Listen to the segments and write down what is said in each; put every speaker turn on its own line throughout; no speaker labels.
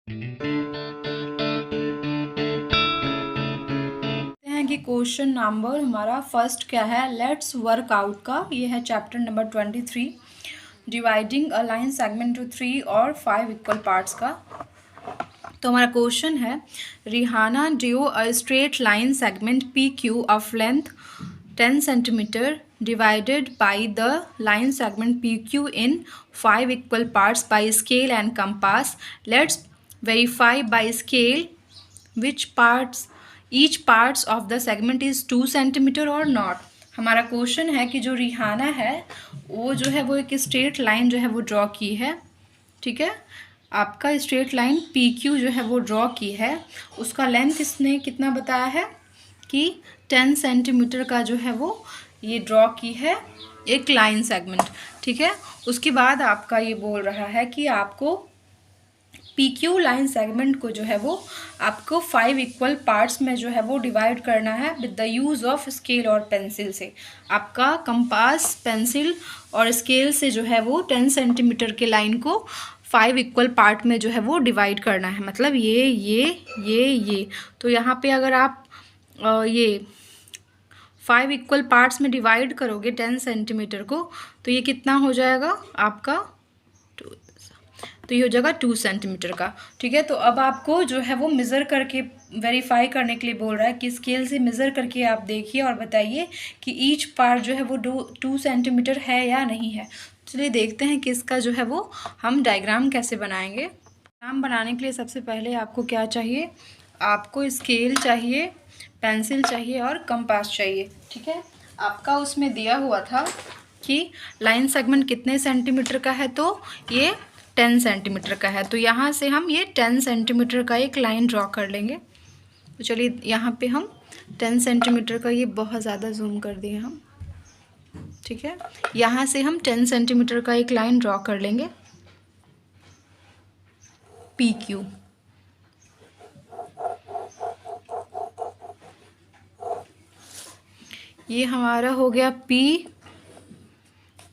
हैं कि question number हमारा फर्स्ट क्या है, लेट्स वर्क आउट का। ये है chapter number 23, dividing a line segment to 3 और 5 इक्वल पार्ट्स का। तो हमारा क्वेश्चन है, Rehana drew a straight line segment P Q of length 10 centimetre divided by the line segment PQ in 5 equal parts by scale and compass. Let's verify by scale which parts each parts of the segment is 2 centimetre or not। हमारा question है कि जो Rihanna है वो जो है वो एक स्ट्रेट लाइन जो है वो ड्रॉ की है। ठीक है, आपका स्ट्रेट लाइन पी क्यू जो है वो ड्रॉ की है, उसका लेंथ इसने कितना बताया है कि 10 सेंटीमीटर का जो है वो ये ड्रॉ की है एक लाइन सेगमेंट। ठीक है, उसके बाद आपका ये बोल रहा है कि आपको पी क्यू लाइन सेगमेंट को जो है वो आपको 5 इक्वल पार्ट्स में जो है वो डिवाइड करना है with the use of scale और पेंसिल से। आपका कंपास, पेंसिल और स्केल से जो है वो 10 सेंटीमीटर के लाइन को 5 इक्वल पार्ट में जो है वो डिवाइड करना है। मतलब ये तो यहाँ पे अगर आप ये 5 इक्वल पार्ट्स में डिवाइड करोगे 10 सेंटीमीटर को, तो ये कितना हो जाएगा आपका, तो ये हो जाएगा 2 सेंटीमीटर का। ठीक है, तो अब आपको जो है वो मेज़र करके वेरीफाई करने के लिए बोल रहा है कि स्केल से मेज़र करके आप देखिए और बताइए कि ईच पार्ट जो है वो 2 सेंटीमीटर है या नहीं है। चलिए देखते हैं कि इसका जो है वो हम डायग्राम कैसे बनाएंगे। डायग्राम बनाने के लिए सबसे पहले आपको क्या चाहिए, आपको स्केल चाहिए, पेंसिल चाहिए और कंपास चाहिए। ठीक है, आपका उसमें दिया हुआ था कि लाइन सेगमेंट कितने सेंटीमीटर का है, तो ये 10 सेंटीमीटर का है। तो यहाँ से हम ये 10 सेंटीमीटर का एक लाइन ड्रॉ कर लेंगे। तो चलिए यहाँ पे हम 10 सेंटीमीटर का, ये बहुत ज़्यादा जूम कर दिए हम। ठीक है, यहाँ से हम 10 सेंटीमीटर का एक लाइन ड्रॉ कर लेंगे पी क्यू। ये हमारा हो गया P,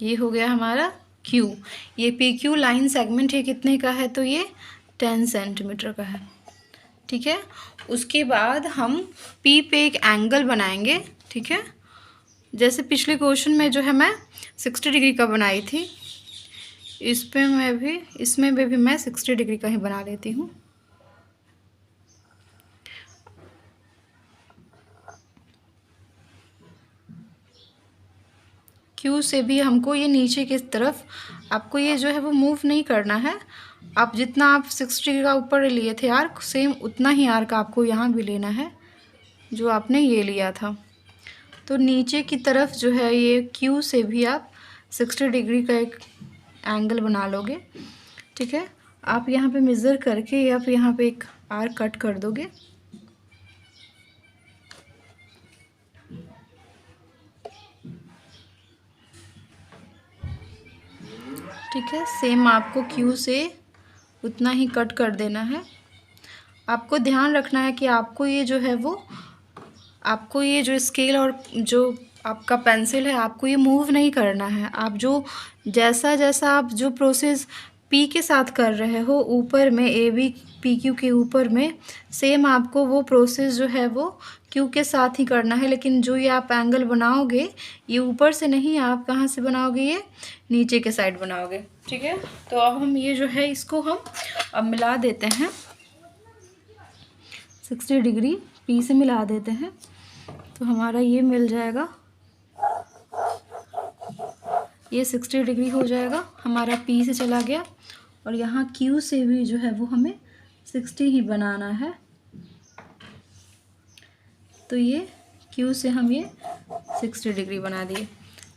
ये हो गया हमारा Q। ये PQ लाइन सेगमेंट है कितने का है, तो ये 10 सेंटीमीटर का है। ठीक है, उसके बाद हम P पे एक एंगल बनाएंगे। ठीक है, जैसे पिछले क्वेश्चन में जो है मैं 60 डिग्री का बनाई थी, इसमें भी मैं 60 डिग्री का ही बना लेती हूँ। क्यू से भी हमको ये नीचे की तरफ आपको ये जो है वो मूव नहीं करना है। आप जितना आप 60 का ऊपर लिए थे आर्क, सेम उतना ही आर्क आपको यहाँ भी लेना है जो आपने ये लिया था। तो नीचे की तरफ जो है ये क्यू से भी आप 60 डिग्री का एक एंगल बना लोगे। ठीक है, आप यहाँ पे मेज़र करके आप यहाँ पे एक आर्क कट कर दोगे। ठीक है, सेम आपको क्यू से उतना ही कट कर देना है। आपको ध्यान रखना है कि आपको ये जो है वो, आपको ये जो स्केल और जो आपका पेंसिल है, आपको ये मूव नहीं करना है। आप जो जैसा आप जो प्रोसेस पी के साथ कर रहे हो ऊपर में, ए बी पी क्यू के ऊपर में, सेम आपको वो प्रोसेस जो है वो क्यू के साथ ही करना है। लेकिन जो ये आप एंगल बनाओगे ये ऊपर से नहीं, आप कहाँ से बनाओगे, ये नीचे के साइड बनाओगे। ठीक है, तो अब हम ये जो है इसको हम अब मिला देते हैं, 60 डिग्री पी से मिला देते हैं, तो हमारा ये मिल जाएगा, ये 60 डिग्री हो जाएगा, हमारा पी से चला गया। और यहाँ क्यू से भी जो है वो हमें 60 ही बनाना है, तो ये क्यू से हम ये 60 डिग्री बना दिए।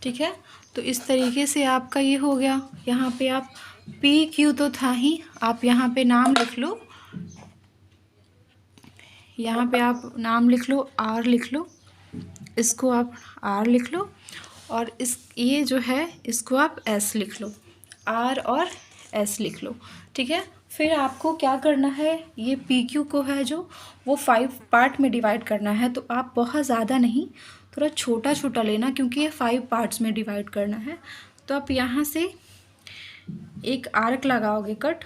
ठीक है, तो इस तरीके से आपका ये हो गया। यहाँ पे आप पी क्यू तो था ही, आप यहाँ पे नाम लिख लो, यहाँ पे आप नाम लिख लो, आर लिख लो, इसको आप आर लिख लो, और इस ये जो है इसको आप एस लिख लो, आर और एस लिख लो। ठीक है, फिर आपको क्या करना है, ये पी क्यू को है जो वो 5 पार्ट में डिवाइड करना है। तो आप बहुत ज़्यादा नहीं, थोड़ा छोटा छोटा लेना, क्योंकि ये 5 पार्ट्स में डिवाइड करना है। तो आप यहाँ से एक आर्क लगाओगे कट,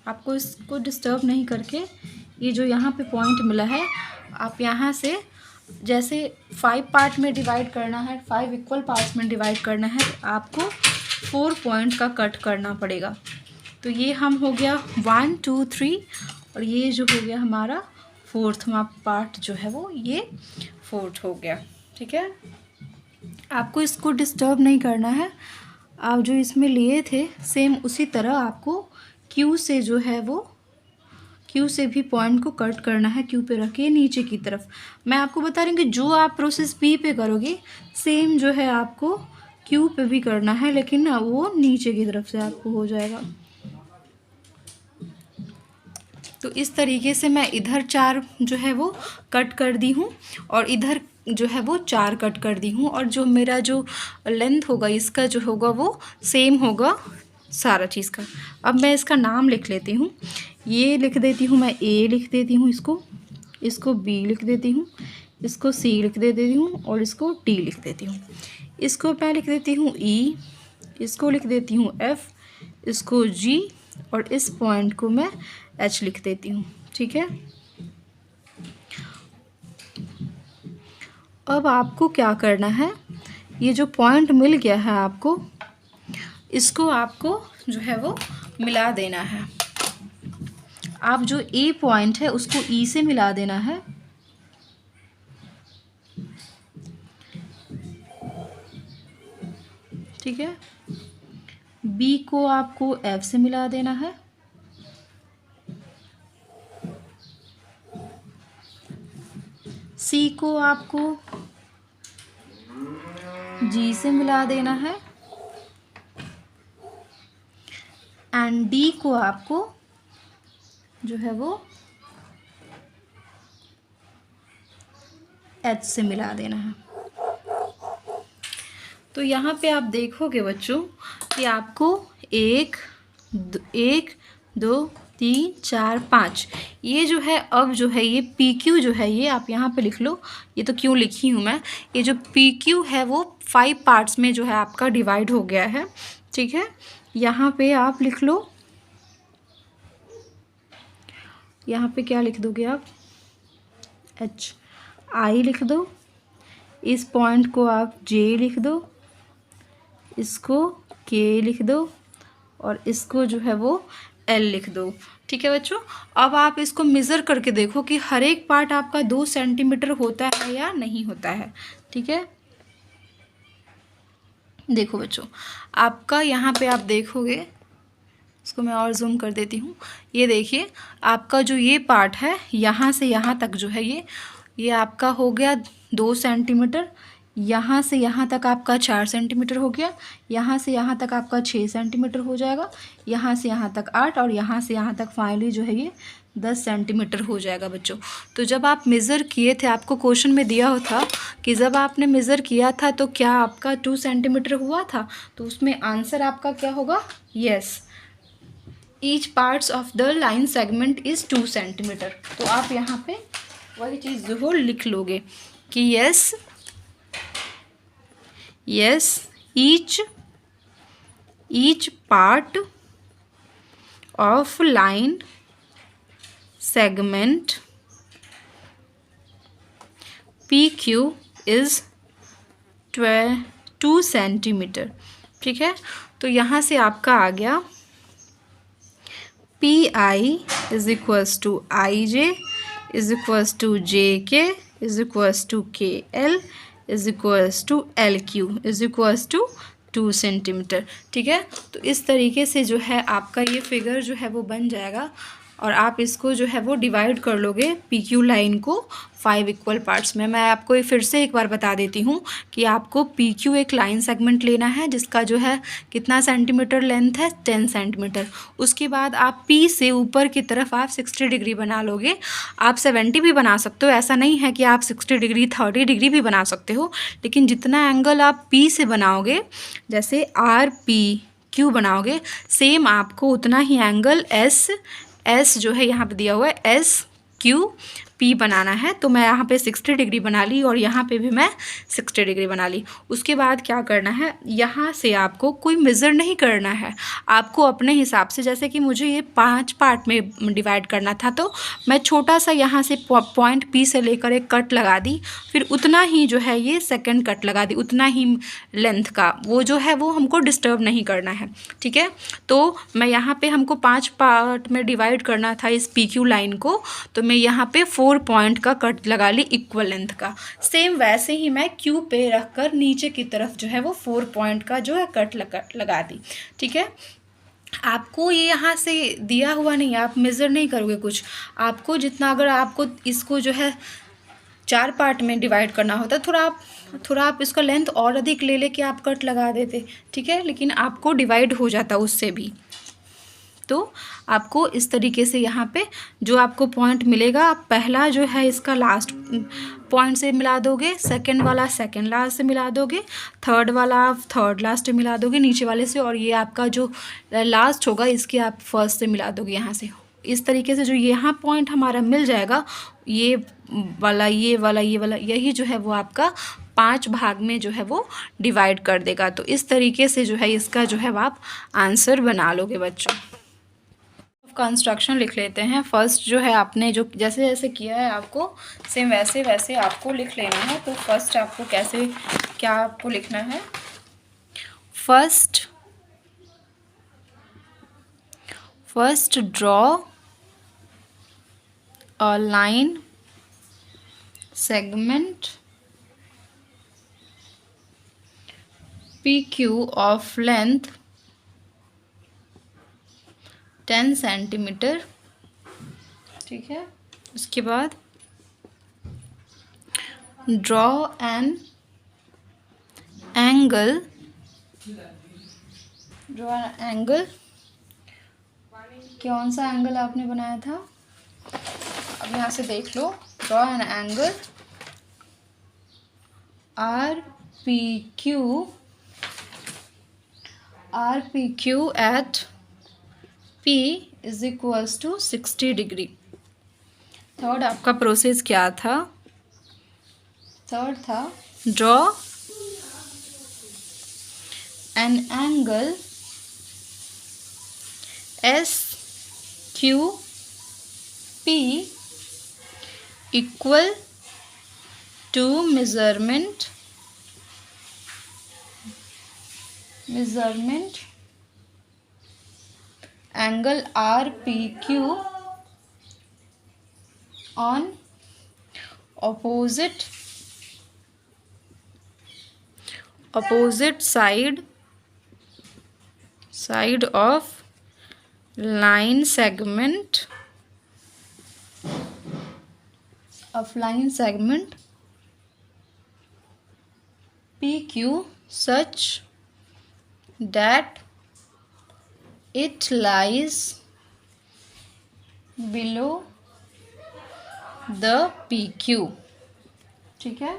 आपको इसको डिस्टर्ब नहीं करके ये जो यहाँ पे पॉइंट मिला है, आप यहाँ से जैसे 5 पार्ट में डिवाइड करना है, 5 इक्वल पार्ट्स में डिवाइड करना है, तो आपको 4 पॉइंट का कट करना पड़ेगा। तो ये हम हो गया 1 2 3 और ये जो हो गया हमारा 4वां पार्ट जो है वो ये 4th हो गया। ठीक है, आपको इसको डिस्टर्ब नहीं करना है। आप जो इसमें लिए थे सेम उसी तरह आपको क्यू से जो है वो क्यू से भी पॉइंट को कट करना है, क्यू पे रख के नीचे की तरफ। मैं आपको बता रही हूँ कि जो आप प्रोसेस पी पे करोगे सेम जो है आपको क्यू पे भी करना है, लेकिन ना वो नीचे की तरफ से आपको हो जाएगा। तो इस तरीके से मैं इधर 4 जो है वो कट कर दी हूँ और इधर जो है वो 4 कट कर दी हूँ, और जो मेरा जो लेंथ होगा इसका जो होगा वो सेम होगा सारा चीज़ का। अब मैं इसका नाम लिख लेती हूँ, ये लिख देती हूँ मैं, ए लिख देती हूँ, इसको बी लिख देती हूँ, इसको सी लिख देती हूँ और इसको डी लिख देती हूँ। इसको मैं लिख देती हूँ ई, इसको लिख देती हूँ एफ, इसको जी और इस पॉइंट को मैं एच लिख देती हूँ। ठीक है, अब आपको क्या करना है, ये जो पॉइंट मिल गया है आपको, इसको आपको जो है वो मिला देना है। आप जो ए पॉइंट है उसको ई से मिला देना है, ठीक है। बी को आपको एफ से मिला देना है, सी को आपको जी से मिला देना है एंड डी को आपको जो है वो एच से मिला देना है। तो यहाँ पे आप देखोगे बच्चों कि आपको 1 2 3 4 5 ये जो है, अब जो है ये पी क्यू जो है ये आप यहाँ पे लिख लो, ये तो क्यों लिखी हूँ मैं, ये जो पी क्यू है वो 5 पार्ट्स में जो है आपका डिवाइड हो गया है। ठीक है, यहाँ पे आप लिख लो, यहाँ पे क्या लिख दोगे आप, एच आई लिख दो, इस पॉइंट को आप जे लिख दो, इसको के लिख दो और इसको जो है वो एल लिख दो। ठीक है बच्चों, अब आप इसको मेज़र करके देखो कि हर एक पार्ट आपका 2 सेंटीमीटर होता है या नहीं होता है। ठीक है, देखो बच्चों, आपका यहाँ पे आप देखोगे, इसको मैं और जूम कर देती हूँ, ये देखिए आपका जो ये पार्ट है यहाँ से यहाँ तक जो है ये आपका हो गया 2 सेंटीमीटर, यहाँ से यहाँ तक आपका 4 सेंटीमीटर हो गया, यहाँ से यहाँ तक आपका 6 सेंटीमीटर हो जाएगा, यहाँ से यहाँ तक 8 और यहाँ से यहाँ तक फाइनली जो है ये 10 सेंटीमीटर हो जाएगा बच्चों। तो जब आप मेज़र किए थे, आपको क्वेश्चन में दिया था कि जब आपने मेज़र किया था तो क्या आपका 2 सेंटीमीटर हुआ था, तो उसमें आंसर आपका क्या होगा, yes, each parts of the line segment is 2 centimetre. तो आप यहाँ पे वही चीज़ जो हो लिख लोगे कि yes each part of line segment PQ is 2 centimetre. ठीक है, तो यहाँ से आपका आ गया PI is equals to IJ is equals to JK is equals to KL is equals to LQ is equals to 2 centimetre. ठीक है, तो इस तरीके से जो है आपका ये फिगर जो है वो बन जाएगा और आप इसको जो है वो डिवाइड कर लोगे पी क्यू लाइन को 5 इक्वल पार्ट्स में। मैं आपको फिर से एक बार बता देती हूँ कि आपको पी क्यू एक लाइन सेगमेंट लेना है जिसका जो है कितना सेंटीमीटर लेंथ है, 10 सेंटीमीटर। उसके बाद आप पी से ऊपर की तरफ आप 60 डिग्री बना लोगे। आप 70 भी बना सकते हो, ऐसा नहीं है कि आप 60 डिग्री 30 डिग्री भी बना सकते हो, लेकिन जितना एंगल आप पी से बनाओगे, जैसे आर पी क्यू बनाओगे, सेम आपको उतना ही एंगल एस जो है यहाँ पे दिया हुआ है एस क्यू P बनाना है, तो मैं यहाँ पे 60 डिग्री बना ली और यहाँ पे भी मैं 60 डिग्री बना ली। उसके बाद क्या करना है, यहाँ से आपको कोई मेज़र नहीं करना है, आपको अपने हिसाब से, जैसे कि मुझे ये 5 पार्ट में डिवाइड करना था, तो मैं छोटा सा यहाँ से पॉइंट P से लेकर एक कट लगा दी, फिर उतना ही जो है ये सेकंड कट लगा दी, उतना ही लेंथ का, वो जो है वो हमको डिस्टर्ब नहीं करना है, ठीक है। तो मैं यहाँ पे हमको 5 पार्ट में डिवाइड करना था इस PQ लाइन को, तो मैं यहाँ पे 4 पॉइंट का कट लगा ली इक्वल लेंथ का। सेम वैसे ही मैं Q पे रख कर नीचे की तरफ जो है वो 4 पॉइंट का जो है कट लगा दी, ठीक है। आपको ये यहाँ से दिया हुआ नहीं है, आप मेज़र नहीं करोगे कुछ, आपको जितना, अगर आपको इसको जो है 4 पार्ट में डिवाइड करना होता, थोड़ा आप इसका लेंथ और अधिक ले लेके आप कट लगा देते, ठीक है, लेकिन आपको डिवाइड हो जाता उससे भी। तो आपको इस तरीके से यहाँ पे जो आपको पॉइंट मिलेगा, आप पहला जो है इसका लास्ट पॉइंट से मिला दोगे, सेकंड वाला सेकंड लास्ट से मिला दोगे, थर्ड वाला आप थर्ड लास्ट से मिला दोगे नीचे वाले से, और ये आपका जो लास्ट होगा इसके आप फर्स्ट से मिला दोगे यहाँ से। इस तरीके से जो यहाँ पॉइंट हमारा मिल जाएगा, ये वाला ये वाला ये वाला, यही जो है वो आपका 5 भाग में जो है वो डिवाइड कर देगा। तो इस तरीके से जो है इसका जो है आप आंसर बना लोगे बच्चों। कंस्ट्रक्शन लिख लेते हैं। फर्स्ट जो है आपने जो जैसे जैसे किया है आपको सेम वैसे वैसे आपको लिख लेना है। तो फर्स्ट आपको कैसे क्या आपको लिखना है, first draw a line segment PQ of length 10 centimetre, ठीक है। उसके बाद ड्रॉ एन एंगल, कौन सा एंगल आपने बनाया था, अब यहाँ से देख लो। Draw an angle RPQ at P is equals to 60 degree. Third आपका प्रोसेस क्या था, थर्ड था draw an angle SQP equal to measurement angle RPQ on opposite side of line segment PQ such that it lies below the PQ, ठीक है।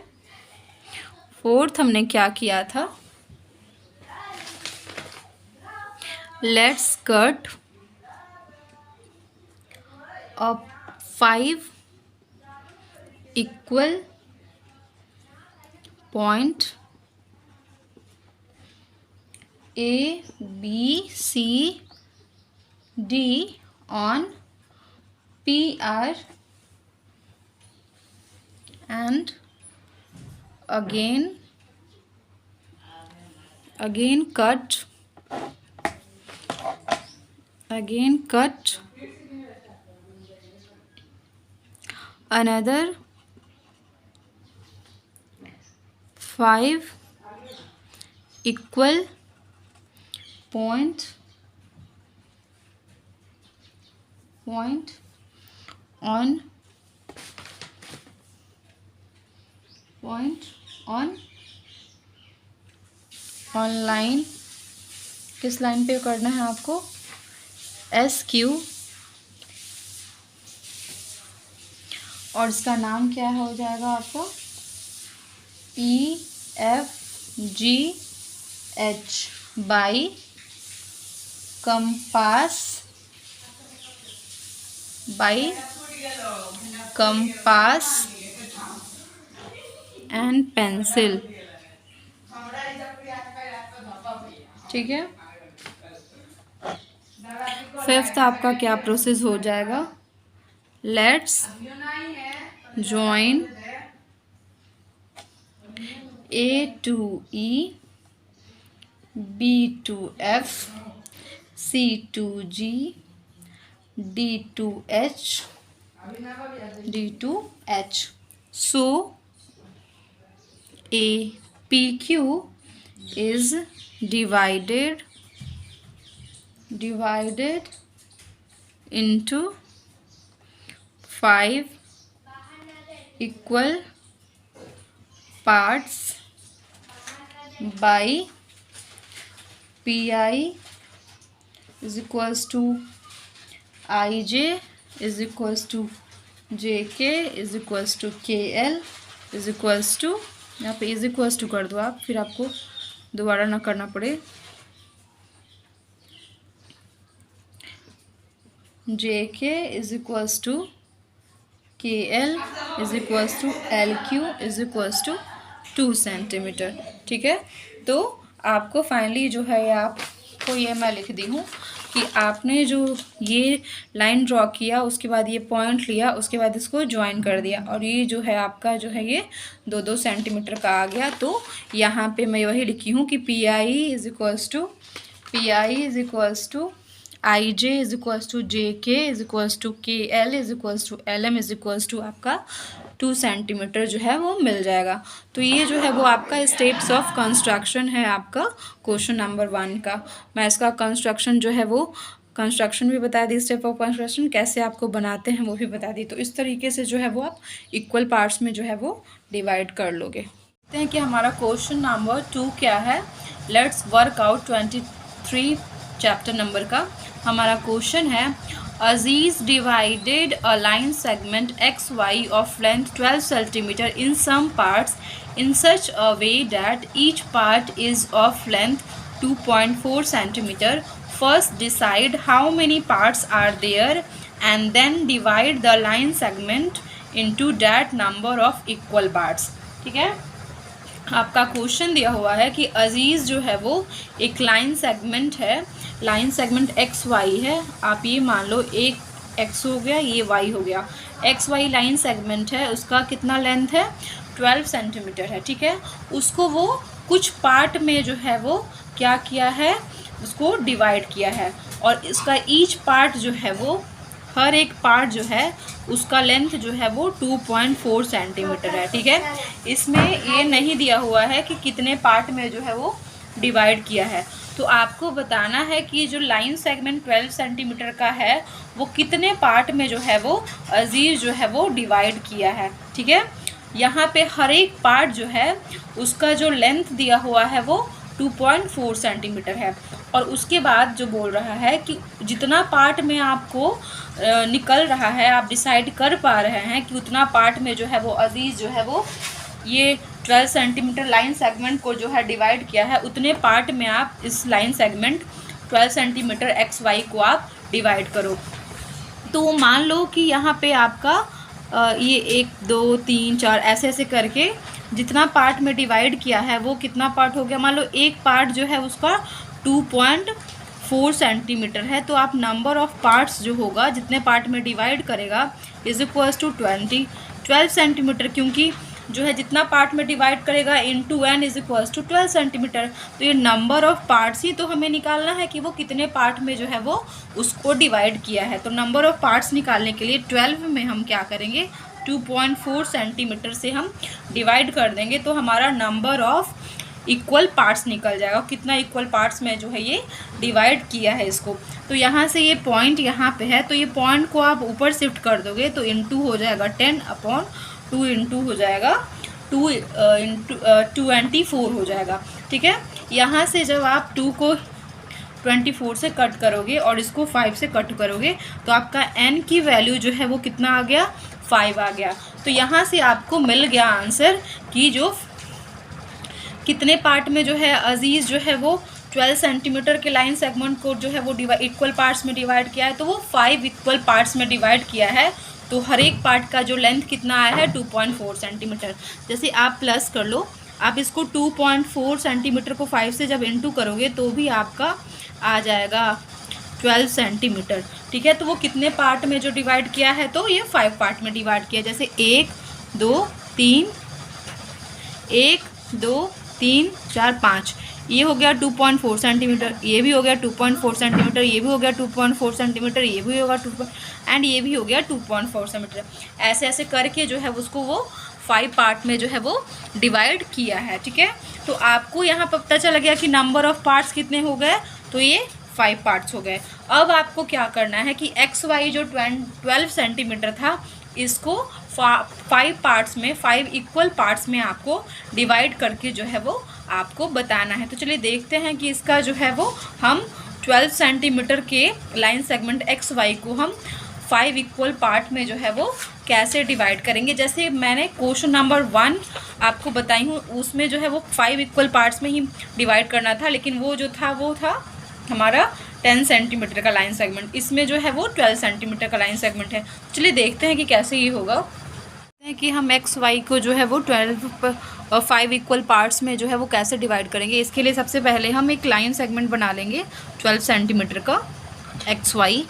Fourth हमने क्या किया था, let's cut a 5 equal point A, B, C, D on PR and again cut another 5 equal point on line, किस line पे करना है आपको, SQ, और इसका नाम क्या हो जाएगा आपका EFGH by compass by compass and pencil. ठीक है। फिफ्थ आपका क्या प्रोसेस हो जाएगा? Let's join A to E, B to F, C to G, D to H, D to H. So a PQ is divided into 5 equal parts by PI is equals to IJ is equals to JK is equals to KL is equals to, यहाँ पे is equals to कर दो आप, फिर आपको दोबारा ना करना पड़े। JK is equals to KL is equals to LQ is equals to 2 centimetre. ठीक है। तो आपको फाइनली जो है आपको ये मैं लिख दी हूँ कि आपने जो ये लाइन ड्रॉ किया, उसके बाद ये पॉइंट लिया, उसके बाद इसको ज्वाइन कर दिया, और ये जो है आपका जो है ये 2-2 सेंटीमीटर का आ गया। तो यहाँ पे मैं वही लिखी हूँ कि PI is equals to IJ is equals to JK is equals to KL is equals to LM is equals to आपका 2 सेंटीमीटर जो है वो मिल जाएगा। तो ये जो है वो आपका स्टेप्स ऑफ कंस्ट्रक्शन है आपका क्वेश्चन नंबर 1 का। मैं इसका कंस्ट्रक्शन जो है वो कंस्ट्रक्शन भी बता दी, स्टेप ऑफ कंस्ट्रक्शन कैसे आपको बनाते हैं वो भी बता दी। तो इस तरीके से जो है वो आप इक्वल पार्ट्स में जो है वो डिवाइड कर लोगे। देखते हैं कि हमारा क्वेश्चन नंबर 2 क्या है। Let's work out 23 chapter number का। हमारा क्वेश्चन है, Aziz divided a line segment XY of length 12 cm in some parts in such a way that each part is of length 2.4 cm. First decide how many parts are there and then divide the line segment into that number of equal parts. ठीक है। आपका question दिया हुआ है कि अजीज़ जो है वो एक लाइन सेगमेंट है, लाइन सेगमेंट एक्स वाई है। आप ये मान लो एक एक्स हो गया, ये वाई हो गया। एक्स वाई लाइन सेगमेंट है, उसका कितना लेंथ है? 12 सेंटीमीटर है। ठीक है। उसको वो कुछ पार्ट में जो है वो क्या किया है, उसको डिवाइड किया है, और इसका ईच पार्ट जो है वो, हर एक पार्ट जो है उसका लेंथ जो है वो 2.4 सेंटीमीटर है। ठीक है। इसमें ये नहीं दिया हुआ है कि कितने पार्ट में जो है वो डिवाइड किया है। तो आपको बताना है कि जो लाइन सेगमेंट 12 सेंटीमीटर का है वो कितने पार्ट में जो है वो अजीज जो है वो डिवाइड किया है। ठीक है। यहाँ पे हर एक पार्ट जो है उसका जो लेंथ दिया हुआ है वो 2.4 सेंटीमीटर है, और उसके बाद जो बोल रहा है कि जितना पार्ट में आपको निकल रहा है, आप डिसाइड कर पा रहे हैं कि उतना पार्ट में जो है वो अजीज़ जो है वो ये 12 सेंटीमीटर लाइन सेगमेंट को जो है डिवाइड किया है, उतने पार्ट में आप इस line segment 12 centimetre X Y को आप डिवाइड करो। तो मान लो कि यहाँ पे आपका ये 1 2 3 4 ऐसे ऐसे करके जितना पार्ट में डिवाइड किया है वो कितना पार्ट हो गया। मान लो एक पार्ट जो है उसका 2.4 सेंटीमीटर है, तो आप नंबर ऑफ पार्ट्स जो होगा जितने पार्ट में डिवाइड करेगा इज इक्वल्स टू 12 सेंटीमीटर, क्योंकि जो है जितना पार्ट में डिवाइड करेगा into n is equals to 12 centimetre. तो ये नंबर ऑफ पार्ट्स ही तो हमें निकालना है कि वो कितने पार्ट में जो है वो उसको डिवाइड किया है। तो नंबर ऑफ पार्ट्स निकालने के लिए 12 में हम क्या करेंगे, 2.4 सेंटीमीटर से हम डिवाइड कर देंगे, तो हमारा नंबर ऑफ इक्वल पार्ट्स निकल जाएगा, कितना इक्वल पार्ट्स में जो है ये डिवाइड किया है इसको। तो यहाँ से ये पॉइंट यहाँ पे है, तो ये पॉइंट को आप ऊपर शिफ्ट कर दोगे तो इनटू हो जाएगा 10/2 इंटू हो जाएगा 24 हो जाएगा। ठीक है। यहाँ से जब आप 2 को 24 से कट करोगे और इसको 5 से कट करोगे तो आपका n की वैल्यू जो है वो कितना आ गया, 5 आ गया। तो यहाँ से आपको मिल गया आंसर कि जो कितने पार्ट में जो है अजीज़ जो है वो 12 सेंटीमीटर के लाइन सेगमेंट को जो है वो इक्वल पार्ट्स में डिवाइड किया है, तो वो 5 इक्वल पार्ट्स में डिवाइड किया है। तो हर एक पार्ट का जो लेंथ कितना आया है 2.4 सेंटीमीटर। जैसे आप प्लस कर लो, आप इसको 2.4 सेंटीमीटर को 5 से जब इंटू करोगे तो भी आपका आ जाएगा 12 सेंटीमीटर। ठीक है, तो वो कितने पार्ट में जो डिवाइड किया है, तो ये 5 पार्ट में डिवाइड किया। जैसे 1 2 3 1 2 3 4 5, ये हो गया 2.4 सेंटीमीटर, ये भी हो गया 2.4 सेंटीमीटर, ये भी हो गया 2.4 सेंटीमीटर, ये भी होगा 2 एंड ये भी हो गया 2.4 सेंटीमीटर। ऐसे ऐसे करके जो है उसको वो 5 पार्ट में जो है वो डिवाइड किया है। ठीक है, तो आपको यहाँ पर पता चला गया कि नंबर ऑफ पार्ट्स कितने हो गए, तो ये 5 पार्ट्स हो गए। अब आपको क्या करना है कि एक्स वाई जो 12 सेंटीमीटर था, इसको 5 पार्ट्स में, 5 इक्वल पार्ट्स में आपको डिवाइड करके जो है वो आपको बताना है। तो चलिए देखते हैं कि इसका जो है वो हम 12 सेंटीमीटर के लाइन सेगमेंट एक्स वाई को हम 5 इक्वल पार्ट में जो है वो कैसे डिवाइड करेंगे। जैसे मैंने क्वेश्चन नंबर 1 आपको बताई हूँ, उसमें जो है वो 5 इक्वल पार्ट्स में ही डिवाइड करना था, लेकिन वो जो था वो था हमारा 10 सेंटीमीटर का लाइन सेगमेंट। इसमें जो है वो 12 सेंटीमीटर का लाइन सेगमेंट है। चलिए देखते हैं कि कैसे ये होगा। कि हम एक्स वाई को जो है वो 5 इक्वल पार्ट्स में जो है वो कैसे डिवाइड करेंगे। इसके लिए सबसे पहले हम एक लाइन सेगमेंट बना लेंगे 12 सेंटीमीटर का एक्स वाई।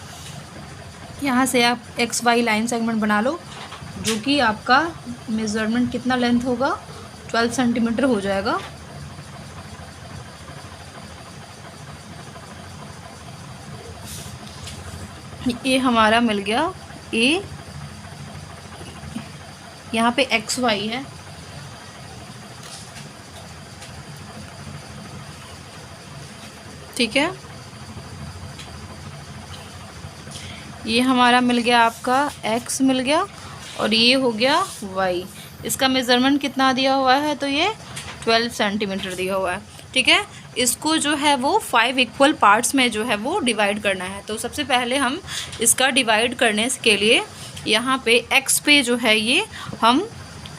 यहाँ से आप एक्स वाई लाइन सेगमेंट बना लो, जो कि आपका मेज़रमेंट कितना लेंथ होगा, 12 सेंटीमीटर हो जाएगा। ये हमारा मिल गया ए, यहाँ पे एक्स वाई है, ठीक है। ये हमारा मिल गया आपका एक्स मिल गया, और ये हो गया वाई। इसका मेज़रमेंट कितना दिया हुआ है, तो ये 12 सेंटीमीटर दिया हुआ है। ठीक है, इसको जो है वो 5 इक्वल पार्ट्स में जो है वो डिवाइड करना है। तो सबसे पहले हम इसका डिवाइड करने के लिए यहाँ पे एक्स पे जो है ये हम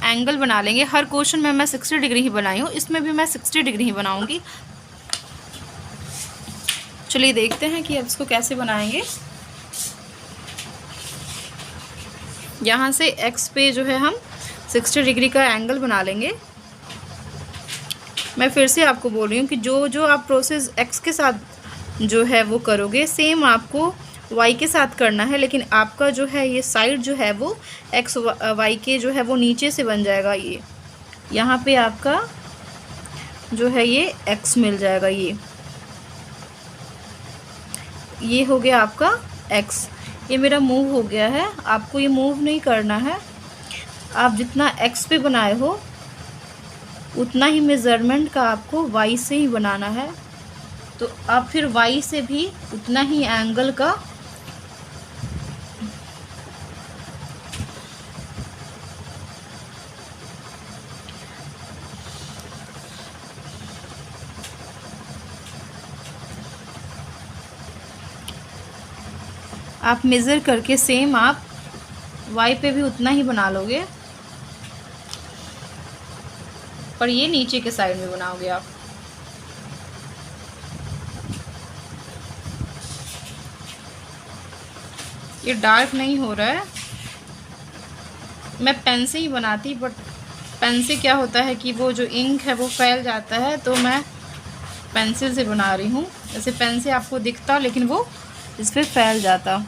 एंगल बना लेंगे। हर क्वेश्चन में मैं 60 डिग्री ही बनाई हूँ, इसमें भी मैं 60 डिग्री ही बनाऊँगी। चलिए देखते हैं कि अब इसको कैसे बनाएंगे। यहाँ से एक्स पे जो है हम 60 डिग्री का एंगल बना लेंगे। मैं फिर से आपको बोल रही हूँ कि जो आप प्रोसेस एक्स के साथ जो है वो करोगे, सेम आपको वाई के साथ करना है, लेकिन आपका जो है ये साइड जो है वो एक्स वाई के जो है वो नीचे से बन जाएगा। ये यहाँ पे आपका जो है ये एक्स मिल जाएगा। ये हो गया आपका एक्स। ये मेरा मूव हो गया है, आपको ये मूव नहीं करना है। आप जितना एक्स पे बनाए हो उतना ही मेज़रमेंट का आपको वाई से ही बनाना है। तो आप फिर वाई से भी उतना ही एंगल का आप मेज़र करके सेम आप वाई पे भी उतना ही बना लोगे, पर ये नीचे के साइड में बनाओगे आप। ये डार्क नहीं हो रहा है, मैं पेन से ही बनाती, बट पेन से क्या होता है कि वो जो इंक है वो फैल जाता है, तो मैं पेंसिल से बना रही हूँ। जैसे पेन से आपको दिखता, लेकिन वो इस पर फैल जाता।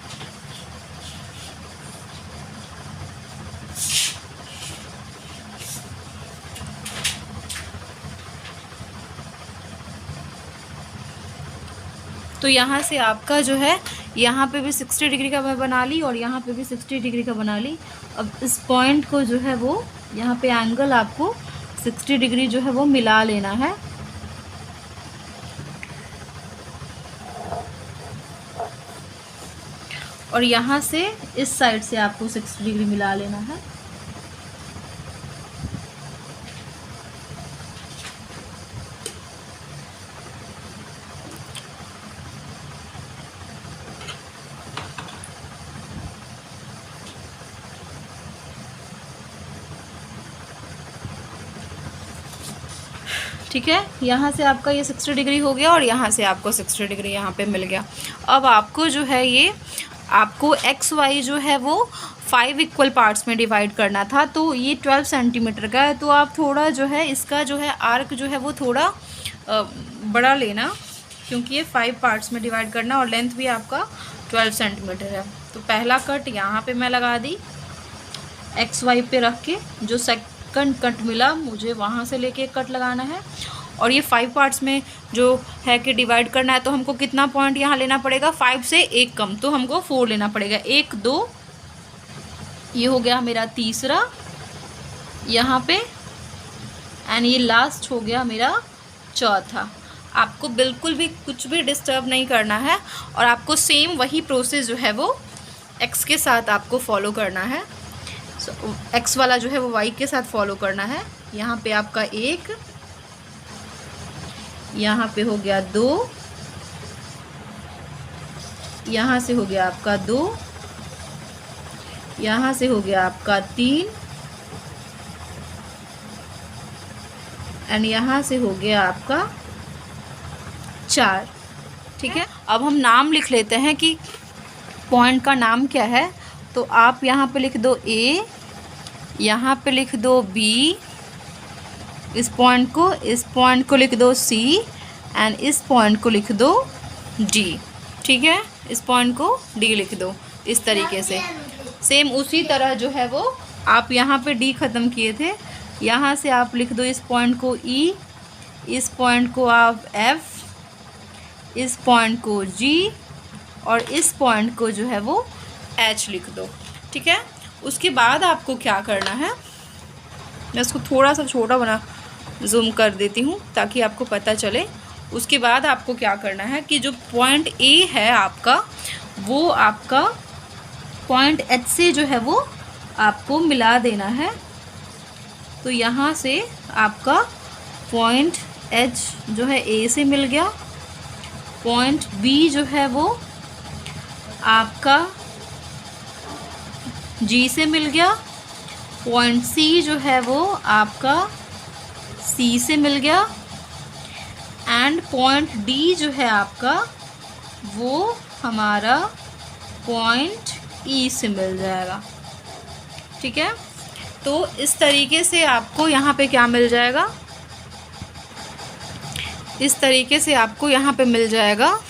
तो यहाँ से आपका जो है, यहाँ पे भी 60 डिग्री का मैं बना ली और यहाँ पे भी 60 डिग्री का बना ली। अब इस पॉइंट को जो है वो यहाँ पे एंगल आपको 60 डिग्री जो है वो मिला लेना है। और यहाँ से इस साइड से आपको 60 डिग्री मिला लेना है। ठीक है, यहाँ से आपका ये 60 डिग्री हो गया और यहाँ से आपको 60 डिग्री यहाँ पे मिल गया। अब आपको जो है ये आपको एक्स वाई जो है वो 5 इक्वल पार्ट्स में डिवाइड करना था, तो ये 12 सेंटीमीटर का है, तो आप थोड़ा जो है इसका जो है आर्क जो है वो थोड़ा बड़ा लेना, क्योंकि ये 5 पार्ट्स में डिवाइड करना और लेंथ भी आपका 12 सेंटीमीटर है। तो पहला कट यहाँ पे मैं लगा दी एक्स वाई पे रख के, जो सेकंड कट मिला मुझे वहाँ से लेके एक कट लगाना है। और ये 5 पार्ट्स में जो है कि डिवाइड करना है, तो हमको कितना पॉइंट यहाँ लेना पड़ेगा, 5 से एक कम, तो हमको 4 लेना पड़ेगा। 1 2, ये हो गया मेरा तीसरा यहाँ पे, एंड ये लास्ट हो गया मेरा चौथा। आपको बिल्कुल भी कुछ भी डिस्टर्ब नहीं करना है और आपको सेम वही प्रोसेस जो है वो एक्स के साथ आपको फॉलो करना है। एक्स वाला जो है वो वाई के साथ फॉलो करना है। यहाँ पे आपका 1, यहाँ पे हो गया 2, यहाँ से हो गया आपका 2, यहाँ से हो गया आपका 3, एंड यहाँ से हो गया आपका 4। ठीक है, अब हम नाम लिख लेते हैं कि पॉइंट का नाम क्या है। तो आप यहाँ पे लिख दो A, यहाँ पे लिख दो B, इस पॉइंट को लिख दो C, एंड इस पॉइंट को लिख दो D। ठीक है, इस पॉइंट को D लिख दो इस तरीके से। सेम उसी तरह जो है वो आप यहाँ पे D ख़त्म किए थे, यहाँ से आप लिख दो इस पॉइंट को E, इस पॉइंट को आप F, इस पॉइंट को G, और इस पॉइंट को जो है वो H लिख दो। ठीक है, उसके बाद आपको क्या करना है, मैं इसको थोड़ा सा छोटा बना जूम कर देती हूँ ताकि आपको पता चले। उसके बाद आपको क्या करना है कि जो पॉइंट A है आपका, वो आपका पॉइंट H से जो है वो आपको मिला देना है। तो यहाँ से आपका पॉइंट H जो है A से मिल गया, पॉइंट B जो है वो आपका G से मिल गया, पॉइंट C जो है वो आपका C से मिल गया, एंड पॉइंट D जो है आपका वो हमारा पॉइंट E से मिल जाएगा। ठीक है, तो इस तरीके से आपको यहाँ पे क्या मिल जाएगा, इस तरीके से आपको यहाँ पे मिल जाएगा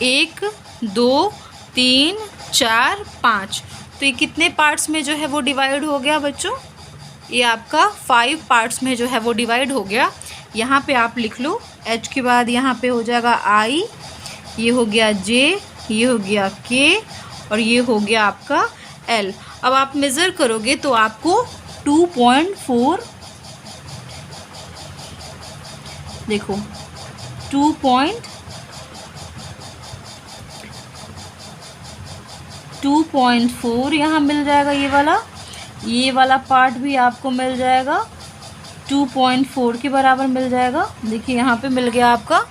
1 2 3 4 5। तो ये कितने पार्ट्स में जो है वो डिवाइड हो गया बच्चों, ये आपका 5 पार्ट्स में जो है वो डिवाइड हो गया। यहाँ पे आप लिख लो H के बाद यहाँ पे हो जाएगा I, ये हो गया J, ये हो गया K, और ये हो गया आपका L। अब आप मेज़र करोगे तो आपको 2.4, देखो 2.4 यहाँ मिल जाएगा। ये वाला पार्ट भी आपको मिल जाएगा 2.4 के बराबर मिल जाएगा। देखिए यहाँ पे मिल गया आपका,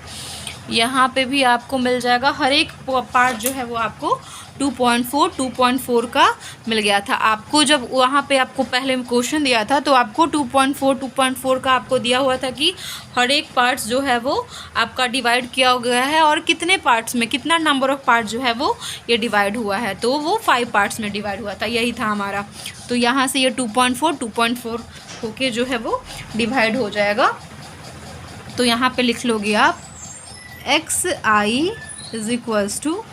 यहाँ पे भी आपको मिल जाएगा। हर एक पार्ट जो है वो आपको 2.4 का मिल गया था। आपको जब वहाँ पे आपको पहले क्वेश्चन दिया था तो आपको 2.4 का आपको दिया हुआ था कि हर एक पार्ट्स जो है वो आपका डिवाइड किया गया है और कितने पार्ट्स में, कितना नंबर ऑफ़ पार्ट जो है वो ये डिवाइड हुआ है, तो वो 5 पार्ट्स में डिवाइड हुआ था, यही था हमारा। तो यहाँ से ये 2.4 होके जो है वो डिवाइड हो जाएगा। तो यहाँ पे लिख लोगे आप XI is equals to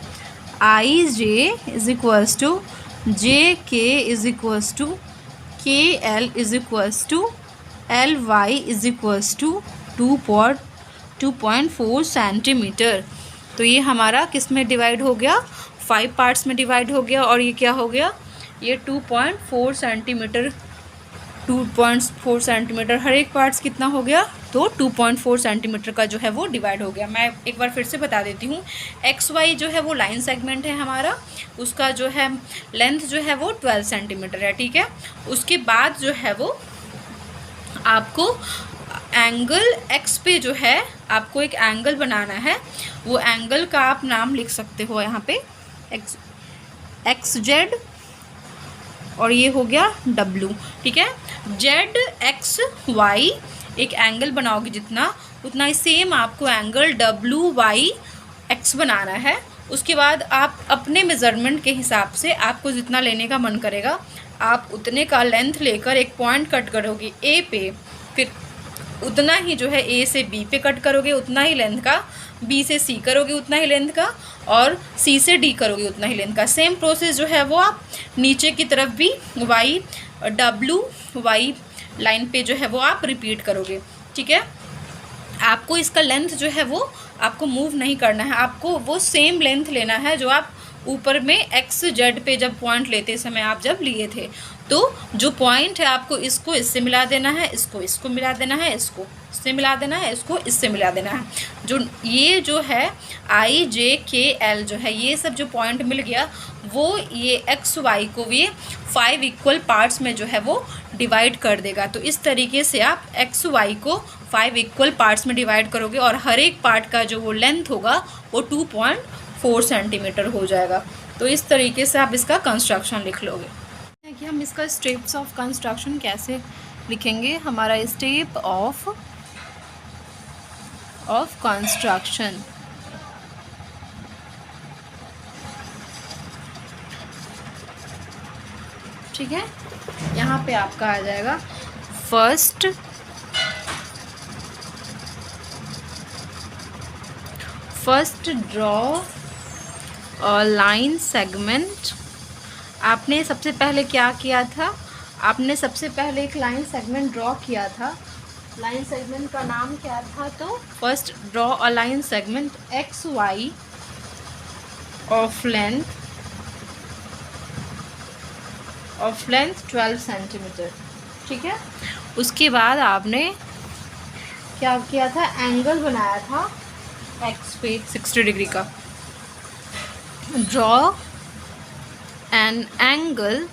IJ is equals to JK is equals to KL is equals to LY is equals to 2.4 centimetre. तो ये हमारा किस में डिवाइड हो गया, 5 पार्ट्स में डिवाइड हो गया। और ये क्या हो गया, ये 2.4 सेंटीमीटर, 2.4 सेंटीमीटर हर एक पार्ट्स कितना हो गया, तो 2.4 सेंटीमीटर का जो है वो डिवाइड हो गया। मैं एक बार फिर से बता देती हूँ, XY जो है वो लाइन सेगमेंट है हमारा, उसका जो है लेंथ जो है वो 12 सेंटीमीटर है। ठीक है, उसके बाद जो है वो आपको एंगल X पे जो है आपको एक एंगल बनाना है। वो एंगल का आप नाम लिख सकते हो यहाँ पे XZ, और ये हो गया W। ठीक है, ZXY एक एंगल बनाओगे जितना, उतना ही सेम आपको एंगल WYX बनाना है। उसके बाद आप अपने मेज़रमेंट के हिसाब से आपको जितना लेने का मन करेगा आप उतने का लेंथ लेकर एक पॉइंट कट करोगे ए पे, फिर उतना ही जो है ए से बी पे कट करोगे, उतना ही लेंथ का, बी से सी करोगे उतना ही लेंथ का, और सी से डी करोगे उतना ही लेंथ का। सेम प्रोसेस जो है वो आप नीचे की तरफ भी वाई लाइन पे जो है वो आप रिपीट करोगे। ठीक है, आपको इसका लेंथ जो है वो आपको मूव नहीं करना है, आपको वो सेम लेंथ लेना है जो आप ऊपर में एक्स जेड पे जब पॉइंट लेते समय आप जब लिए थे। तो जो पॉइंट है आपको इसको इससे मिला देना है, इसको मिला देना है, इसको इससे मिला देना है, इसको इससे मिला देना है। जो ये जो है आई जे के एल जो है ये सब जो पॉइंट मिल गया वो ये एक्स वाई को ये 5 इक्वल पार्ट्स में जो है वो डिवाइड कर देगा। तो इस तरीके से आप एक्स वाई को 5 इक्वल पार्ट्स में डिवाइड करोगे और हर एक पार्ट का जो वो लेंथ होगा वो 2.4 सेंटीमीटर हो जाएगा। तो इस तरीके से आप इसका कंस्ट्रक्शन लिख लोगे। कि हम इसका स्टेप्स ऑफ कंस्ट्रक्शन कैसे लिखेंगे। हमारा स्टेप ऑफ कंस्ट्रक्शन, ठीक है, यहाँ पे आपका आ जाएगा फर्स्ट ड्रॉ लाइन सेगमेंट। आपने सबसे पहले क्या किया था, आपने सबसे पहले एक लाइन सेगमेंट ड्रॉ किया था। लाइन सेगमेंट का नाम क्या था, तो first draw a line segment X Y of length 12 centimetre. ठीक है, उसके बाद आपने क्या किया था, एंगल बनाया था एक्स पे 60 डिग्री का। Draw an angle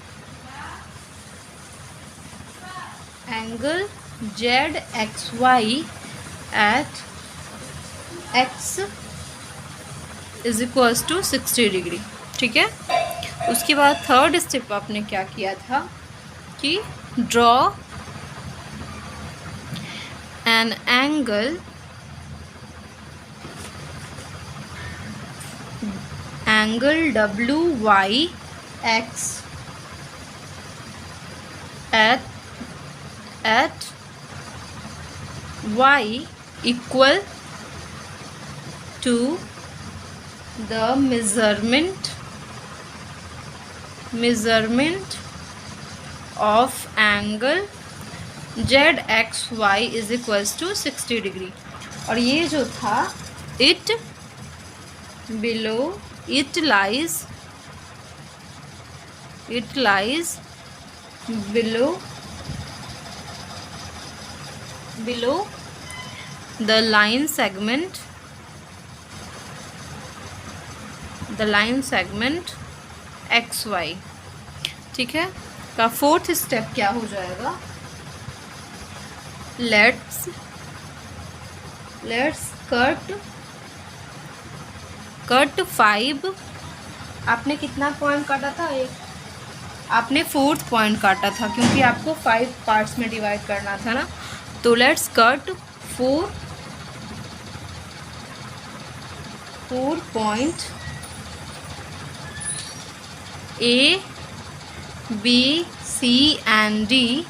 ZXY at x = 60 degree. ठीक है, उसके बाद थर्ड स्टेप आपने क्या किया था कि draw an angle WY x at y equal to the measurement of angle ZXY = 60 degree. और ये जो था it lies below the line segment XY। ठीक है, का फोर्थ स्टेप क्या हो जाएगा, लेट्स कट 5। आपने कितना पॉइंट काटा था, एक आपने 4th पॉइंट काटा था क्योंकि आपको 5 पार्ट्स में डिवाइड करना था ना। तो let's cut 4 point A B C and D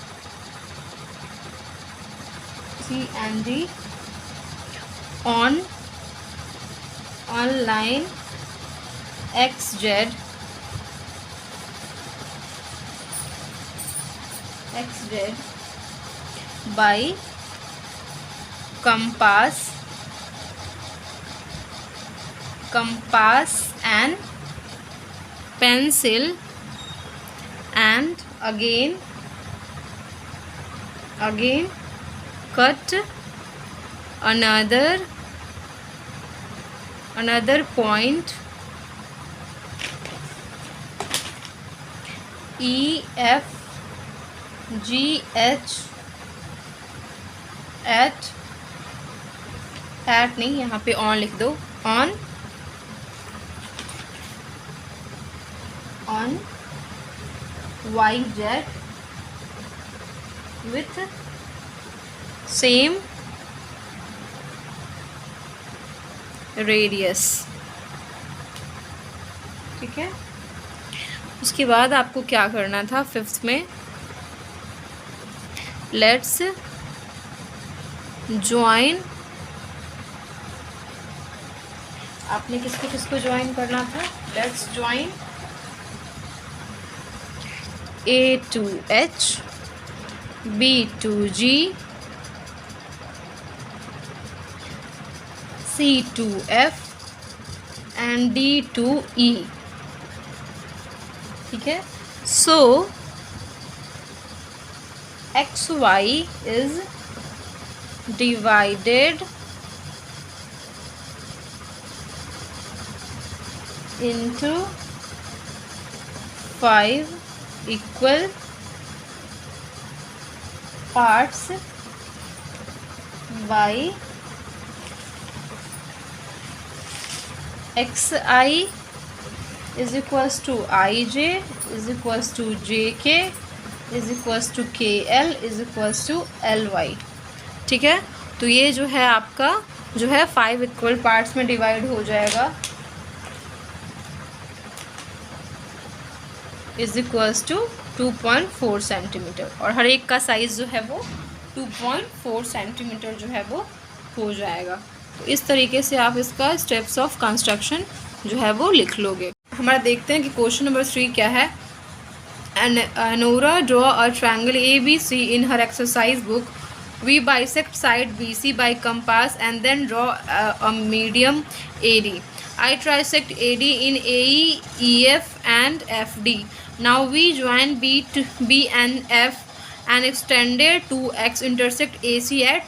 on line XZ by compass and pencil, and again cut another point EF GH at नहीं, यहाँ पे ऑन लिख दो, on YZ with same radius। ठीक है। उसके बाद आपको क्या करना था, फिफ्थ में लेट्स ज्वाइन, आपने किसको किसको ज्वाइन करना था, let's join A to H, B to G, C to F and D to E, ठीक है। So XY is divided into 5 equal parts by XI is equals to IJ is equals to JK is equals to KL is equals to LY, ठीक है। तो ये जो है आपका जो है 5 इक्वल पार्ट्स में डिवाइड हो जाएगा, इज इक्वल्स टू 2.4 सेंटीमीटर, और हर एक का साइज़ जो है वो 2.4 सेंटीमीटर जो है वो हो जाएगा। तो इस तरीके से आप इसका स्टेप्स ऑफ कंस्ट्रक्शन जो है वो लिख लोगे। हमारा देखते हैं कि क्वेश्चन नंबर 3 क्या है। Anora draw a triangle ABC in her exercise book. We bisect side BC by compass and then draw a medium AD. I trisect AD in AE, EF and FD. Now we join B and F and extended to X intersect AC at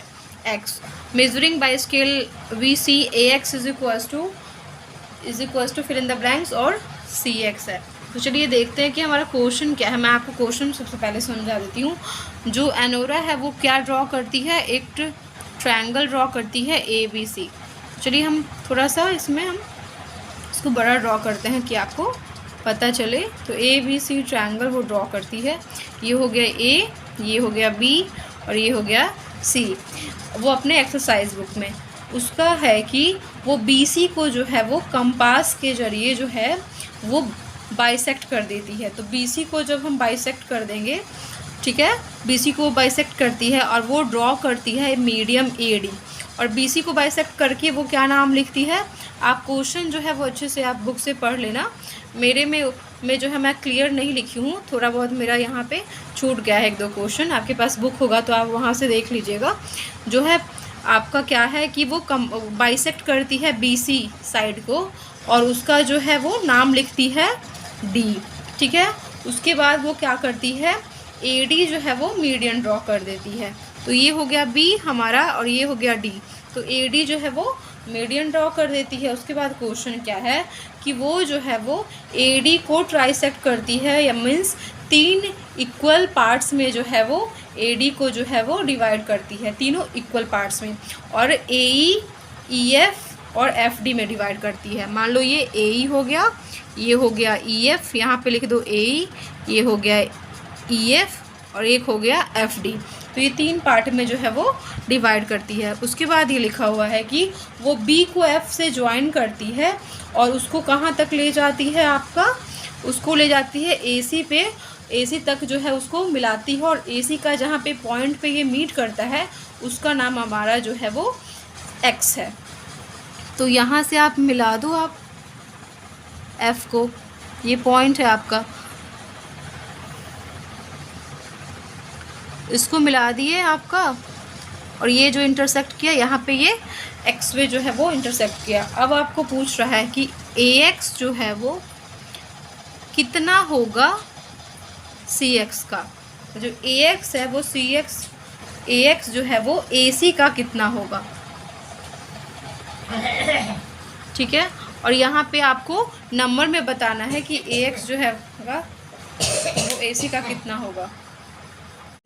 X. Measuring by scale we see AX is equals to fill in the blanks और CX है। तो चलिए देखते हैं कि हमारा question क्या है। मैं आपको क्वेश्चन सबसे पहले समझा देती हूँ। जो एनोरा है वो क्या ड्रॉ करती है, एक ट्रायंगल ड्रॉ करती है ABC। चलिए हम थोड़ा सा इसमें हम इसको बड़ा ड्रॉ करते हैं कि आपको पता चले। तो ABC ट्रायंगल वो ड्रॉ करती है। ये हो गया A, ये हो गया B और ये हो गया C। वो अपने एक्सरसाइज बुक में उसका है कि वो BC को जो है वो कंपास के ज़रिए जो है वो बाइसेक्ट कर देती है। तो BC को जब हम बाइसेक्ट कर देंगे, ठीक है, BC को बाइसेक्ट करती है और वो ड्रॉ करती है मीडियम AD, और BC को बाइसेक्ट करके वो क्या नाम लिखती है। आप क्वेश्चन जो है वो अच्छे से आप बुक से पढ़ लेना। मेरे में जो है मैं क्लियर नहीं लिखी हूँ, थोड़ा बहुत मेरा यहाँ पे छूट गया है, 1-2 क्वेश्चन। आपके पास बुक होगा तो आप वहाँ से देख लीजिएगा। जो है आपका क्या है कि वो बाइसेक्ट करती है BC साइड को और उसका जो है वो नाम लिखती है D, ठीक है। उसके बाद वो क्या करती है, AD जो है वो मीडियन ड्रॉ कर देती है। तो ये हो गया B हमारा और ये हो गया D। तो AD जो है वो मीडियन ड्रॉ कर देती है। उसके बाद क्वेश्चन क्या है कि वो जो है वो AD को ट्राइसेक्ट करती है, या मीन्स 3 इक्वल पार्ट्स में जो है वो AD को जो है वो डिवाइड करती है, तीनों इक्वल पार्ट्स में, और AE, EF और FD में डिवाइड करती है। मान लो ये AE हो गया, ये हो गया EF, यहाँ पे लिख दो AE, ये हो गया EF और एक हो गया FD। तो ये 3 पार्ट में जो है वो डिवाइड करती है। उसके बाद ये लिखा हुआ है कि वो B को F से ज्वाइन करती है और उसको कहाँ तक ले जाती है, आपका उसको ले जाती है AC पे, AC तक जो है उसको मिलाती है, और AC का जहाँ पे पॉइंट पे ये मीट करता है उसका नाम हमारा जो है वो X है। तो यहाँ से आप मिला दो आप F को, ये पॉइंट है आपका, इसको मिला दिए आपका, और ये जो इंटरसेक्ट किया यहाँ पे ये X वे जो है वो इंटरसेक्ट किया। अब आपको पूछ रहा है कि AX जो है वो कितना होगा CX का। जो AX है वो AX जो है वो AC का कितना होगा, ठीक है। और यहाँ पे आपको नंबर में बताना है कि AX जो है वो AC का कितना होगा।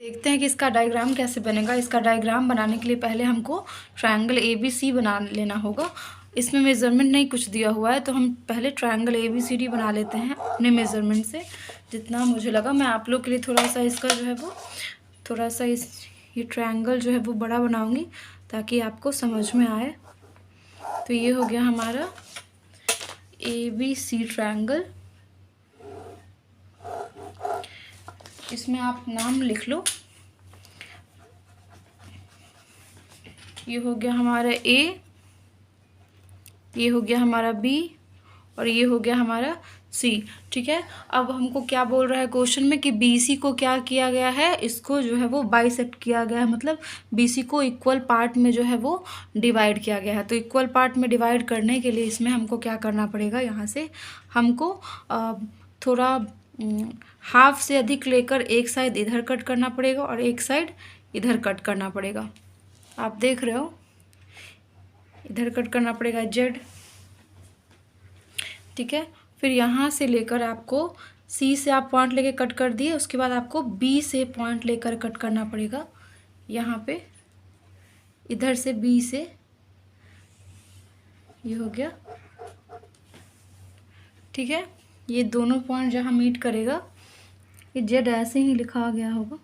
देखते हैं कि इसका डायग्राम कैसे बनेगा। इसका डायग्राम बनाने के लिए पहले हमको ट्रायंगल ABC बना लेना होगा। इसमें मेज़रमेंट नहीं कुछ दिया हुआ है, तो हम पहले ट्रायंगल ABCD बना लेते हैं अपने मेज़रमेंट से, जितना मुझे लगा। मैं आप लोग के लिए थोड़ा सा इसका जो है वो थोड़ा सा ये ट्रायंगल जो है वो बड़ा बनाऊँगी ताकि आपको समझ में आए। तो ये हो गया हमारा ABC ट्रायंगल। इसमें आप नाम लिख लो। ये हो गया हमारा ए, ये हो गया हमारा बी, और ये हो गया हमारा सी। ठीक है, अब हमको क्या बोल रहा है क्वेश्चन में कि बीसी को क्या किया गया है, इसको जो है वो बाइसेक्ट किया गया है, मतलब बीसी को इक्वल पार्ट में जो है वो डिवाइड किया गया है। तो इक्वल पार्ट में डिवाइड करने के लिए इसमें हमको क्या करना पड़ेगा, यहाँ से हमको थोड़ा हाफ से अधिक लेकर एक साइड इधर कट करना पड़ेगा और एक साइड इधर कट करना पड़ेगा। आप देख रहे हो, इधर कट करना पड़ेगा जेड। ठीक है, फिर यहाँ से लेकर आपको सी से आप पॉइंट लेके कट कर दिए, उसके बाद आपको बी से पॉइंट लेकर कट करना पड़ेगा। यहाँ पे इधर से बी से, ये हो गया। ठीक है, ये दोनों पॉइंट जहाँ मीट करेगा, ये जेड ऐसे ही लिखा गया होगा,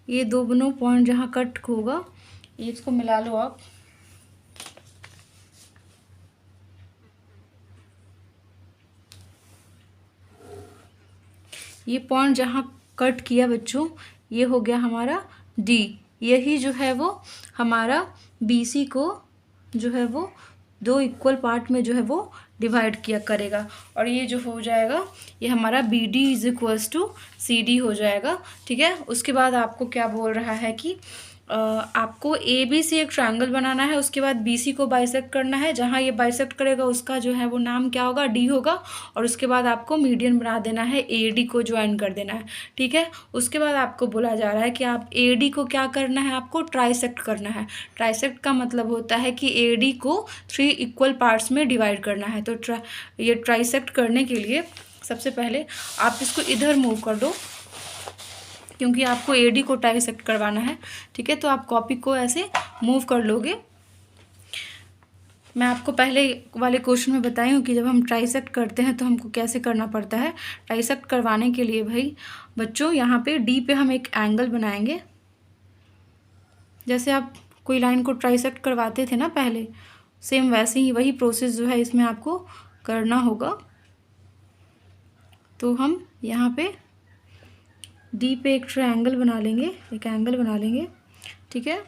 ये दोनों पॉइंट जहाँ कट होगा, इसको मिला लो आप। ये पॉइंट जहाँ कट किया बच्चों, ये हो गया हमारा डी। यही जो है वो हमारा बीसी को जो है वो दो इक्वल पार्ट में जो है वो डिवाइड किया करेगा, और ये जो हो जाएगा ये हमारा B D is equals to C D हो जाएगा। ठीक है, उसके बाद आपको क्या बोल रहा है कि आपको ए बी से एक ट्रायंगल बनाना है, उसके बाद बी सी को बाइसेक्ट करना है, जहाँ ये बाइसेक्ट करेगा उसका जो है वो नाम क्या होगा, डी होगा, और उसके बाद आपको मीडियन बना देना है, ए डी को ज्वाइन कर देना है। ठीक है, उसके बाद आपको बोला जा रहा है कि आप ए डी को क्या करना है, आपको ट्राइसेक्ट करना है। ट्राइसेक्ट का मतलब होता है कि ए डी को 3 इक्वल पार्ट्स में डिवाइड करना है। तो ये ट्राइसेक्ट करने के लिए सबसे पहले आप इसको इधर मूव कर दो, क्योंकि आपको एडी को ट्राइसेक्ट करवाना है। ठीक है, तो आप कॉपी को ऐसे मूव कर लोगे। मैं आपको पहले वाले क्वेश्चन में बताई हूँ कि जब हम ट्राइसेक्ट करते हैं तो हमको कैसे करना पड़ता है। ट्राइसेक्ट करवाने के लिए भाई बच्चों, यहाँ पे डी पे हम एक एंगल बनाएंगे। जैसे आप कोई लाइन को ट्राइसेक्ट करवाते थे ना पहले, सेम वैसे ही वही प्रोसेस जो है इसमें आपको करना होगा। तो हम यहाँ पे डी पे एक ट्रायंगल बना लेंगे, एक एंगल बना लेंगे। ठीक है,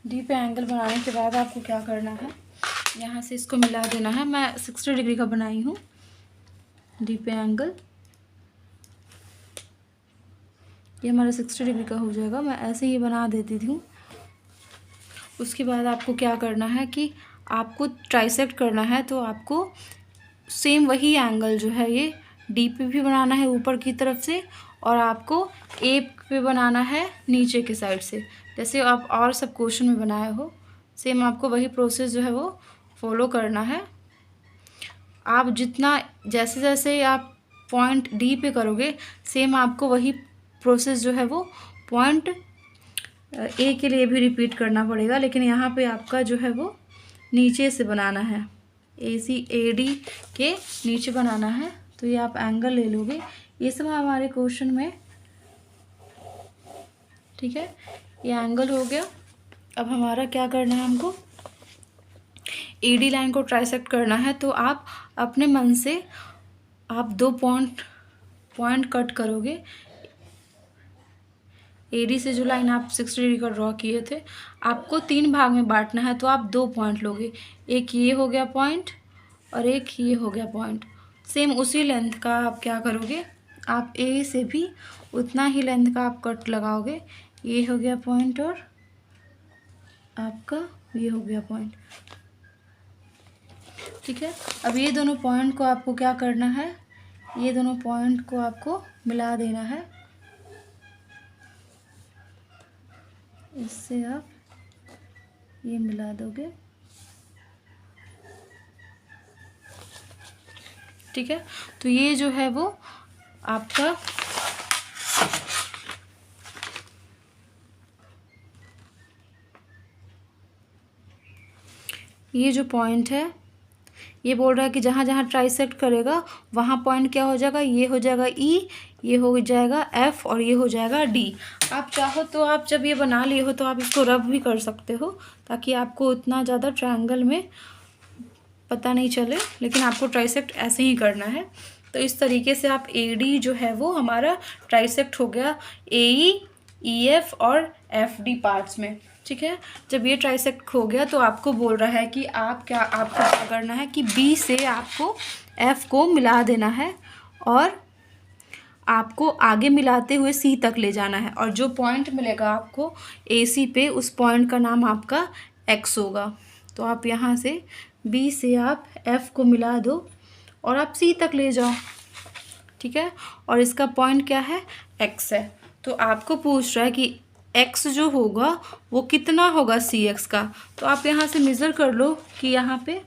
डी पे एंगल बनाने के बाद आपको क्या करना है, यहाँ से इसको मिला देना है। मैं 60 डिग्री का बनाई हूँ डी पे एंगल, ये हमारा 60 डिग्री का हो जाएगा। मैं ऐसे ही बना देती हूँ। उसके बाद आपको क्या करना है कि आपको ट्राइसेक्ट करना है, तो आपको सेम वही एंगल जो है ये डी पे भी बनाना है ऊपर की तरफ से, और आपको ए पे बनाना है नीचे के साइड से, जैसे आप और सब क्वेश्चन में बनाए हो। सेम आपको वही प्रोसेस जो है वो फॉलो करना है। आप जितना जैसे जैसे आप पॉइंट डी पे करोगे, सेम आपको वही प्रोसेस जो है वो पॉइंट ए के लिए भी रिपीट करना पड़ेगा, लेकिन यहाँ पे आपका जो है वो नीचे से बनाना है, ए सी ए डी के नीचे बनाना है। तो ये आप एंगल ले लोगे। ये सब हमारे क्वेश्चन में। ठीक है, ये एंगल हो गया। अब हमारा क्या करना है, हमको ए डी लाइन को ट्राइसेक्ट करना है। तो आप अपने मन से आप 2 पॉइंट कट करोगे। एडी से जो लाइन आप 60 डिग्री का ड्रॉ किए थे, आपको 3 भाग में बांटना है, तो आप 2 पॉइंट लोगे। एक ये हो गया पॉइंट और एक ये हो गया पॉइंट। सेम उसी लेंथ का आप क्या करोगे, आप ए से भी उतना ही लेंथ का आप कट लगाओगे। ये हो गया पॉइंट और आपका ये हो गया पॉइंट। ठीक है, अब ये दोनों पॉइंट को आपको क्या करना है, ये दोनों पॉइंट को आपको मिला देना है। इससे आप ये मिला दोगे। ठीक है, तो ये जो है वो आपका ये जो पॉइंट है ये बोल रहा है कि जहाँ जहाँ ट्राइसेक्ट करेगा वहाँ पॉइंट क्या हो जाएगा, ये हो जाएगा ई, ये हो जाएगा एफ और ये हो जाएगा डी। आप चाहो तो आप जब ये बना लिए हो तो आप इसको रब भी कर सकते हो ताकि आपको उतना ज़्यादा ट्रायंगल में पता नहीं चले, लेकिन आपको ट्राइसेक्ट ऐसे ही करना है। तो इस तरीके से आप ए डी जो है वो हमारा ट्राइसेक्ट हो गया ए ई एफ और एफ डी पार्ट्स में, ठीक है। जब ये ट्राइसेक्ट हो गया तो आपको बोल रहा है कि आपको क्या करना है कि बी से आपको एफ को मिला देना है और आपको आगे मिलाते हुए सी तक ले जाना है, और जो पॉइंट मिलेगा आपको ए सी पे उस पॉइंट का नाम आपका एक्स होगा। तो आप यहाँ से बी से आप एफ को मिला दो और आप सी तक ले जाओ, ठीक है। और इसका पॉइंट क्या है, एक्स है। तो आपको पूछ रहा है कि एक्स जो होगा वो कितना होगा सी एक्स का। तो आप यहाँ से मेज़र कर लो कि यहाँ पे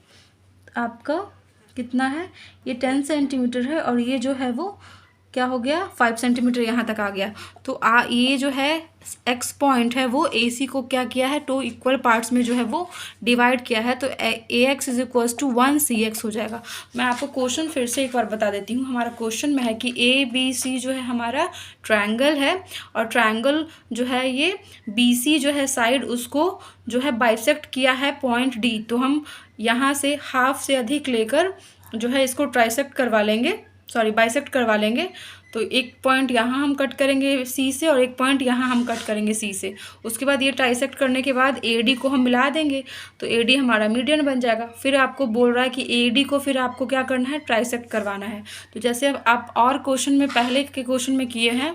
आपका कितना है, ये 10 सेंटीमीटर है और ये जो है वो क्या हो गया 5 सेंटीमीटर यहाँ तक आ गया। तो ये जो है एक्स पॉइंट है वो ए सी को क्या किया है, 2 इक्वल पार्ट्स में जो है वो डिवाइड किया है। तो A X is equals to 1 C X हो जाएगा। मैं आपको क्वेश्चन फिर से एक बार बता देती हूँ। हमारा क्वेश्चन में है कि ए बी सी जो है हमारा ट्रायंगल है और ट्रायंगल जो है ये बी सी जो है साइड उसको जो है बाइसेक्ट किया है पॉइंट डी। तो हम यहाँ से हाफ से अधिक लेकर जो है इसको ट्राइसेक्ट करवा लेंगे, सॉरी बाइसेक्ट करवा लेंगे। तो एक पॉइंट यहाँ हम कट करेंगे सी से और एक पॉइंट यहाँ हम कट करेंगे सी से। उसके बाद ये ट्राइसेक्ट करने के बाद ए डी को हम मिला देंगे तो ए डी हमारा मीडियन बन जाएगा। फिर आपको बोल रहा है कि ए डी को फिर आपको क्या करना है, ट्राइसेक्ट करवाना है। तो जैसे अब आप और क्वेश्चन में पहले के क्वेश्चन में किए हैं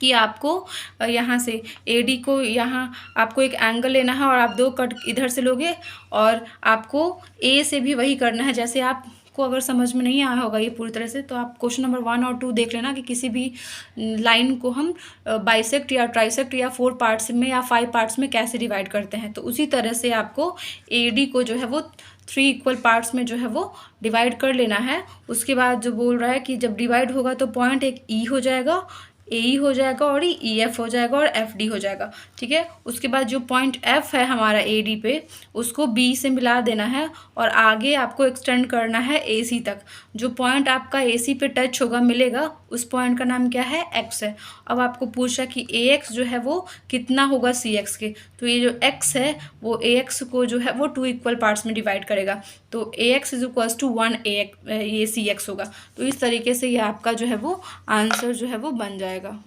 कि आपको यहाँ से ए डी को यहाँ आपको एक एंगल लेना है और आप 2 कट इधर से लोगे और आपको ए से भी वही करना है। जैसे आपको अगर समझ में नहीं आया होगा ये पूरी तरह से तो आप क्वेश्चन नंबर 1 और 2 देख लेना कि किसी भी लाइन को हम बाइसेक्ट या ट्राइसेक्ट या 4 पार्ट्स में या 5 पार्ट्स में कैसे डिवाइड करते हैं। तो उसी तरह से आपको ए डी को जो है वो 3 इक्वल पार्ट्स में जो है वो डिवाइड कर लेना है। उसके बाद जो बोल रहा है कि जब डिवाइड होगा तो पॉइंट एक ई हो जाएगा, ए ई हो जाएगा और ई एफ हो जाएगा और एफ डी हो जाएगा, ठीक है। उसके बाद जो पॉइंट एफ है हमारा ए डी पे उसको बी से मिला देना है और आगे आपको एक्सटेंड करना है ए सी तक। जो पॉइंट आपका ए सी पे टच होगा मिलेगा उस पॉइंट का नाम क्या है, एक्स है। अब आपको पूछा कि ए एक्स जो है वो कितना होगा सी एक्स के। तो ये जो एक्स है वो ए एक्स को जो है वो 2 इक्वल पार्ट्स में डिवाइड करेगा। तो A X is equals to 1 ये सी एक्स होगा। तो इस तरीके से ये आपका जो है वो आंसर जो है वो बन जाएगा।